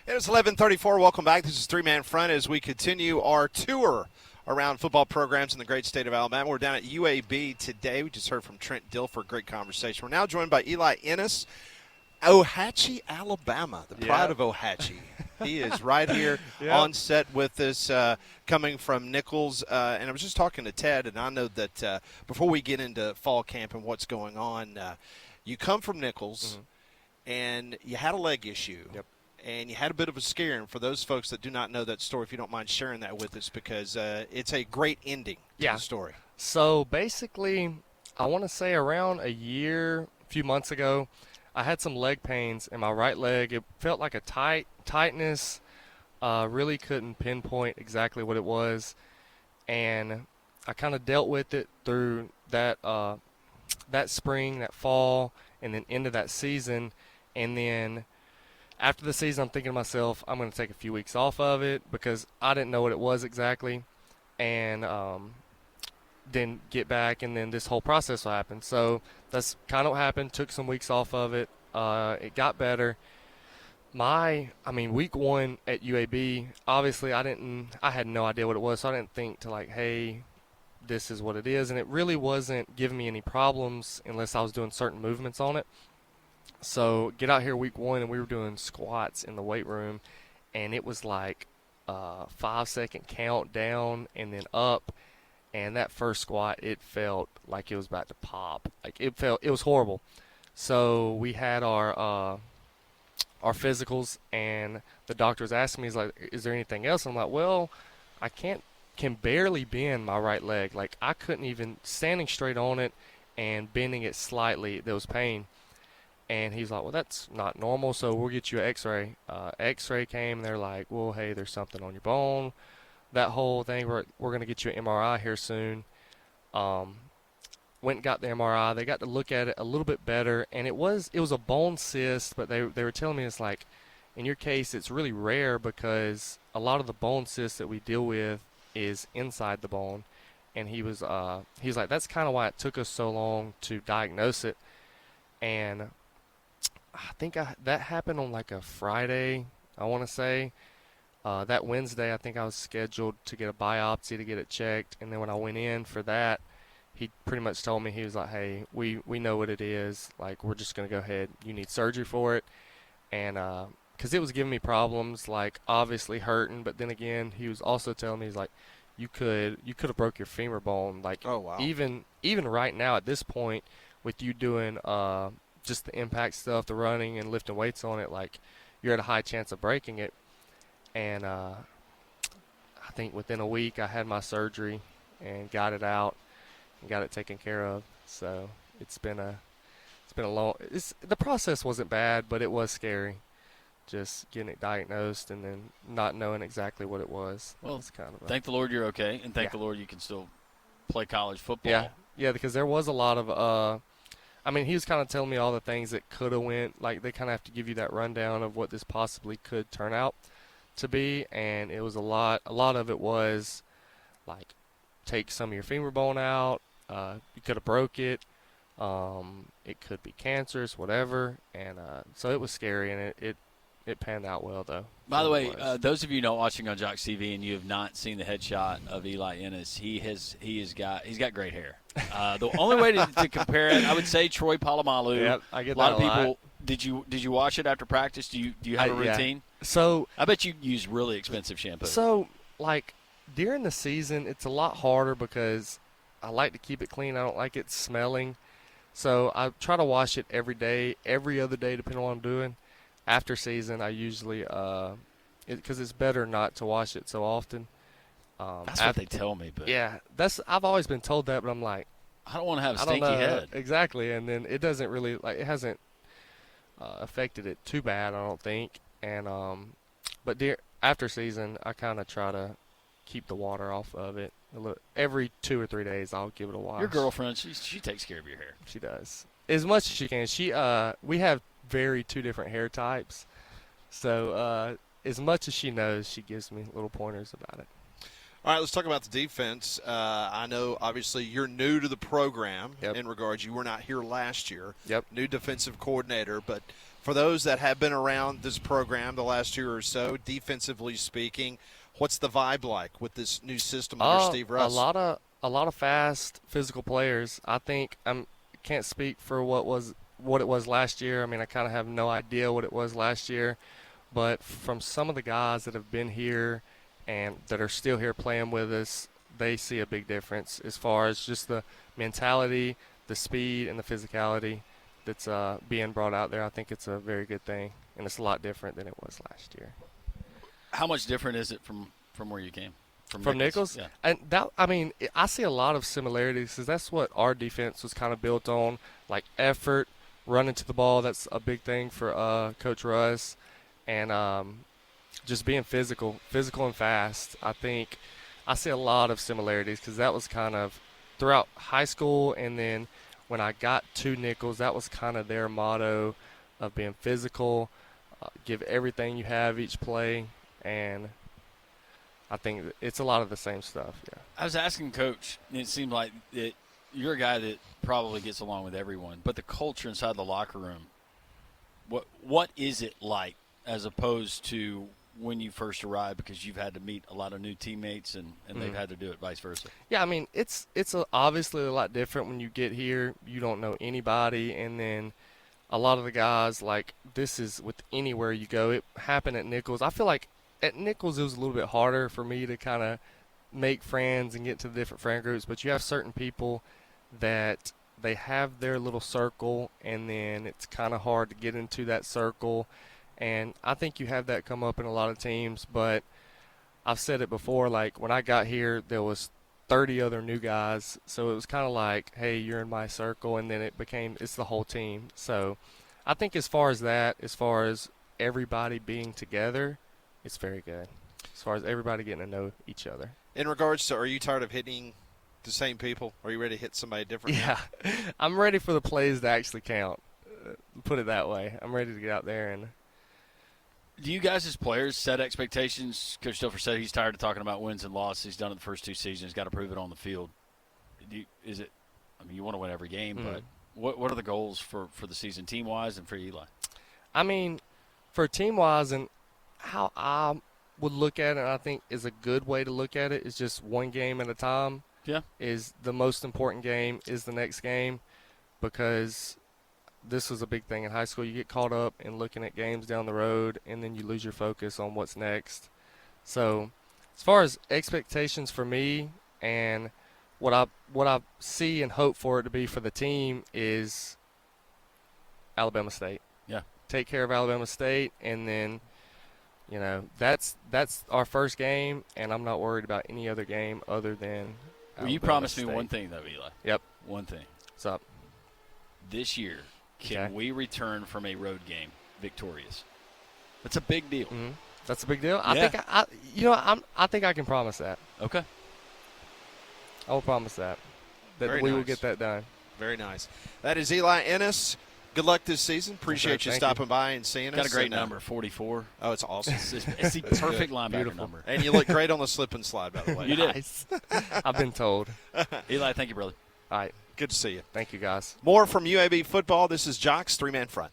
It is 11:34. Welcome back. This is Three Man Front as we continue our tour around football programs in the great state of Alabama. We're down at UAB today. We just heard from Trent Dilfer. Great conversation. We're now joined by Eli Ennis, Ohatchee, Alabama, the pride of Ohatchee. He is right here on set with us, coming from Nichols. And I was just talking to Ted, and I know that before we get into fall camp and what's going on, you come from Nichols, and you had a leg issue. Yep. And you had a bit of a scare. And for those folks that do not know that story, if you don't mind sharing that with us, because it's a great ending to the story. So basically, I want to say around a few months ago, I had some leg pains in my right leg. It felt like a tightness. Really couldn't pinpoint exactly what it was. And I kind of dealt with it through that spring, that fall, and then into that season. And then after the season, I'm thinking to myself, I'm going to take a few weeks off of it because I didn't know what it was exactly, and then get back, and then this whole process will happen. So that's kind of what happened. Took some weeks off of it. It got better. Week one at UAB, obviously I had no idea what it was, so I didn't think to hey, this is what it is, and it really wasn't giving me any problems unless I was doing certain movements on it. So get out here week one, and we were doing squats in the weight room, and it was like a 5-second count down and then up, and that first squat, it felt like it was about to pop. It was horrible. So we had our physicals, and the doctor was asking me, he's like, is there anything else? I'm like, well, I can barely bend my right leg. I couldn't even, standing straight on it and bending it slightly, there was pain. And he's like, well, that's not normal, so we'll get you an x-ray. X-ray came, and they're like, well, hey, there's something on your bone. That whole thing, we're going to get you an MRI here soon. Went and got the MRI. They got to look at it a little bit better, and it was a bone cyst, but they were telling me it's like, in your case, it's really rare because a lot of the bone cysts that we deal with is inside the bone. And he was like, that's kind of why it took us so long to diagnose it. And I think that happened on a Friday, I want to say. That Wednesday, I think I was scheduled to get a biopsy to get it checked. And then when I went in for that, he pretty much told me, he was like, hey, we know what it is. We're just going to go ahead. You need surgery for it. And because it was giving me problems, obviously hurting. But then again, he was also telling me, he's like, you could have broke your femur bone. Oh, wow. Even right now at this point, with you doing just the impact stuff, the running and lifting weights on it, you're at a high chance of breaking it. And I think within a week I had my surgery and got it out and got it taken care of. So it's been a long. The process wasn't bad, but it was scary, just getting it diagnosed and then not knowing exactly what it was. Well, was kind of thank the Lord you're okay, and thank the Lord you can still play college football. Yeah, because there was a lot of he was kind of telling me all the things that could have went. They kind of have to give you that rundown of what this possibly could turn out to be, and it was a lot of it was take some of your femur bone out. You could have broke it. It could be cancerous, whatever. And so it was scary, and it panned out well, though. By the way, those of you not watching on Jock TV and you have not seen the headshot of Eli Ennis, he's got great hair. The only way to compare it, I would say Troy Polamalu. Yep, I get a lot that of people. Did you watch it after practice? Do you have a routine? Yeah. So I bet you use really expensive shampoo. So during the season, it's a lot harder because I like to keep it clean. I don't like it smelling. So I try to wash it every day, every other day, depending on what I'm doing. After season, I usually because it's better not to wash it so often. That's what they tell me, but yeah, I've always been told that, but I'm like, I don't want to have a stinky head. Exactly, and then it doesn't really it hasn't affected it too bad, I don't think. And but after season, I kind of try to keep the water off of it. Every 2 or 3 days, I'll give it a wash. Your girlfriend, she takes care of your hair. She does as much as she can. We have two different hair types, so as much as she knows, she gives me little pointers about it. All right, let's talk about the defense. I know, obviously, you're new to the program in regards. You were not here last year. Yep. New defensive coordinator. But for those that have been around this program the last year or so, defensively speaking, what's the vibe like with this new system under Steve Russ? A lot of fast, physical players. I think can't speak for what it was last year. I mean, I kind of have no idea what it was last year. But from some of the guys that have been here and that are still here playing with us, they see a big difference as far as just the mentality, the speed, and the physicality that's being brought out there. I think it's a very good thing, and it's a lot different than it was last year. How much different is it from where you came? From Nichols? Yeah. And I see a lot of similarities because that's what our defense was kind of built on, like effort, running to the ball. That's a big thing for Coach Russ, and just being physical and fast. I think I see a lot of similarities because that was kind of throughout high school, and then when I got to Nichols, that was kind of their motto of being physical, give everything you have each play, and I think it's a lot of the same stuff. Yeah. I was asking Coach, and it seemed like you're a guy that probably gets along with everyone, but the culture inside the locker room, what is it like as opposed to when you first arrived, because you've had to meet a lot of new teammates and they've had to do it vice versa? Yeah, I mean, it's obviously a lot different when you get here. You don't know anybody, and then a lot of the guys, like, this is with anywhere you go. It happened at Nichols. I feel like at Nichols it was a little bit harder for me to kind of make friends and get to the different friend groups, but you have certain people that they have their little circle, and then it's kind of hard to get into that circle. And I think you have that come up in a lot of teams, but I've said it before, like when I got here, there was 30 other new guys. So it was kind of like, hey, you're in my circle, and then it's the whole team. So I think as far as everybody being together, it's very good. As far as everybody getting to know each other. In regards to, are you tired of hitting the same people? Are you ready to hit somebody different? Yeah. I'm ready for the plays to actually count. Put it that way. I'm ready to get out there and – do you guys as players set expectations? Coach Dilfer said he's tired of talking about wins and losses. He's done it the first 2 seasons. Got to prove it on the field. You want to win every game, but what are the goals for the season team-wise and for Eli? I mean, for team-wise and how I would look at it, and I think is a good way to look at it, is just one game at a time. Yeah. Is the most important game is the next game, because – this was a big thing in high school. You get caught up in looking at games down the road, and then you lose your focus on what's next. So as far as expectations for me and what I see and hope for it to be for the team is Alabama State. Yeah. Take care of Alabama State, and then, that's our first game, and I'm not worried about any other game other than Well, you promised me one thing, though, Eli. Yep. One thing. What's up? This year, can we return from a road game victorious? That's a big deal. Mm-hmm. That's a big deal. Yeah. I think I can promise that. Okay. I will promise that Very we will nice. get that done. Very nice. That is Eli Ennis. Good luck this season. Appreciate you stopping by and seeing us. Got a great number, 44. Oh, it's awesome. It's the perfect linebacker number. And you look great on the slip and slide, by the way. You did. Nice. I've been told. Eli, thank you, brother. All right. Good to see you. Thank you, guys. More from UAB football. This is Jock's 3-Man Front.